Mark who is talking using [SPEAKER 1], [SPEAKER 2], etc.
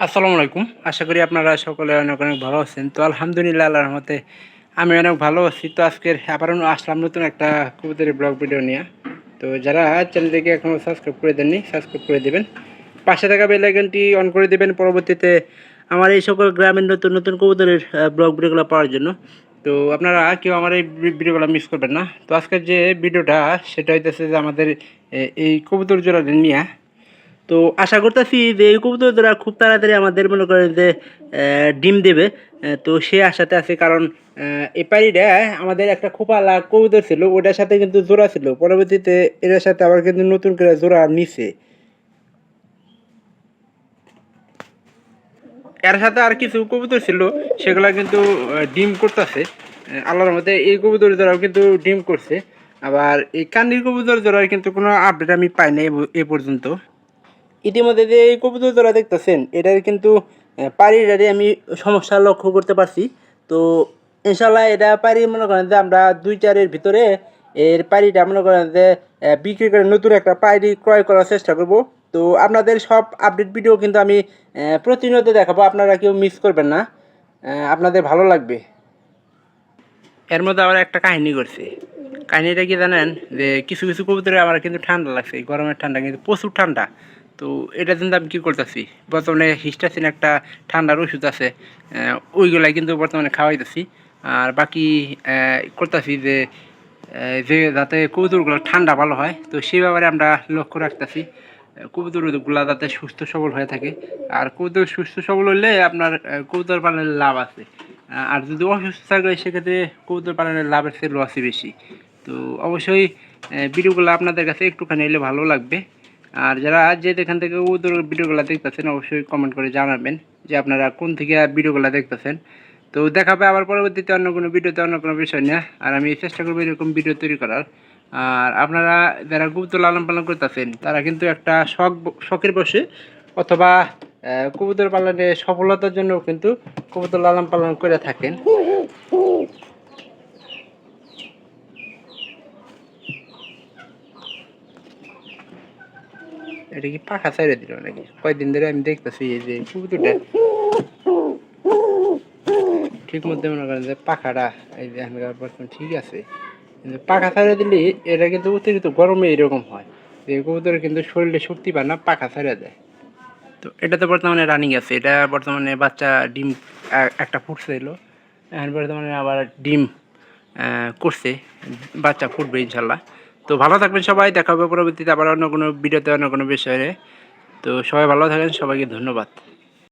[SPEAKER 1] আসসালামু আলাইকুম। আশা করি আপনারা সকলে অনেক অনেক ভালো আছেন। তো আলহামদুলিল্লাহ আল্লাহর রহমতে আমি অনেক ভালো আছি। তো আজকের আবারও আসলাম নতুন একটা কবুতরের ব্লগ ভিডিও নিয়ে। তো যারা চ্যানেলটিকে এখনও সাবস্ক্রাইব করে দেননি সাবস্ক্রাইব করে দেবেন, পাশে থাকা বেল আইকনটি অন করে দেবেন পরবর্তীতে আমার এই সকল গ্রামের নতুন নতুন কবুতরের ব্লগ ভিডিওগুলো পাওয়ার জন্য। তো আপনারা কেউ আমার এই ভিডিওগুলো মিস করবেন না। তো আজকের যে ভিডিওটা সেটা হইতেছে যে আমাদের এই কবুতর জোড়া নিয়ে। তো আশা করতেছি যে এই কবুতররা খুব তাড়াতাড়ি আমাদের মনে করেন যে ডিম দেবে। তো সে আশাতে আছে, কারণ এই পাড়িটা আমাদের একটা খোপালা কবুতর ছিল, ওটার সাথে কিন্তু জোড়া ছিল, পরবর্তীতে এটার সাথে আবার কিন্তু নতুন করে জোড়া নিছে। এর সাথে আর কিছু কবুতর ছিল, সেগুলা কিন্তু ডিম করতেছে আল্লাহর মধ্যে। এই কবুতর জোড়াও কিন্তু ডিম করছে। আবার এই কান্দির কবুতর জোড়ার কিন্তু কোনো আপডেট আমি পাই না এ পর্যন্ত। ইতিমধ্যে যে এই কবুতর জোড়া দেখতেছেন এটার কিন্তু পাড়িটারে আমি সমস্যা লক্ষ্য করতে পারছি। তো ইনশাল্লাহ এটা পাড়ি মনে করেন যে আমরা 2-4 এর ভিতরে এর পাড়িটা মনে করেন যে বিক্রি করে নতুন একটা পাড়ি ক্রয় করার চেষ্টা করব। তো আপনাদের সব আপডেট ভিডিও কিন্তু আমি প্রতিনিয়ত দেখাবো, আপনারা কেউ মিস করবেন না, আপনাদের ভালো লাগবে। এর মধ্যে আবার একটা কাহিনী করছে। কাহিনীটা কি জানেন, যে কিছু কিছু কবুতরে আমার কিন্তু ঠান্ডা লাগছে, গরমের ঠান্ডা কিন্তু প্রচুর ঠান্ডা। তো এটা কিন্তু আমি কী করতেছি, বর্তমানে হিস্টাসিন একটা ঠান্ডার ওষুধ আছে, ওইগুলাই কিন্তু বর্তমানে খাওয়াইতেছি। আর বাকি করতেছি যে যে যাতে কবুতরগুলো ঠান্ডা ভালো হয়, তো সেই ব্যাপারে আমরা লক্ষ্য রাখতেছি কবুতরগুলো যাতে সুস্থ সবল হয়ে থাকে। আর কবুতর সুস্থ সবল হলে আপনার কবুতর পালনের লাভ আছে। আর যদি অসুস্থ থাকে সেক্ষেত্রে কবুতর পালনের লাভের চেয়ে লসই বেশি। তো অবশ্যই ভিডিওগুলো আপনাদের কাছে একটুখানি এলে ভালো লাগবে। আর যারা যেখান থেকে কবুতর ভিডিওগুলো দেখতেছেন অবশ্যই কমেন্ট করে জানাবেন যে আপনারা কোন থেকে ভিডিওগুলো দেখতেছেন। তো দেখাবে আবার পরবর্তীতে অন্য কোনো ভিডিওতে অন্য কোনো বিষয় নিয়ে। আর আমি চেষ্টা করবো এরকম ভিডিও তৈরি করার। আর আপনারা যারা কবুতর লালন পালন করতেছেন তারা কিন্তু একটা শখের বসে অথবা কবুতর পালনে সফলতার জন্য কিন্তু কবুতর লালন পালন করে থাকেন। এটা কি পাখা ছাইড়ে দিল নাকি? কয়েকদিন ধরে আমি দেখতেছি এই যে কবুতরটা ঠিক মধ্যে মনে করেন যে পাখাটা এই যে বর্তমান ঠিক আছে, কিন্তু পাখা ছাড়িয়ে দিলে এটা কিন্তু অতিরিক্ত গরমে এরকম হয় যে কবুতর কিন্তু শরীরে শক্তি পায় না, পাখা ছাড়িয়ে দেয়। তো এটা তো বর্তমানে রানিং আছে, এটা বর্তমানে বাচ্চা ডিম একটা ফুটছে এলো, এখন বর্তমানে আবার ডিম করছে, বাচ্চা ফুটবে ইনশাল্লাহ। তো ভালো থাকবেন সবাই, দেখা হবে পরবর্তীতে আবার অন্য কোনো ভিডিওতে অন্য কোনো বিষয়ে। তো সবাই ভালো থাকেন, সবাইকে ধন্যবাদ।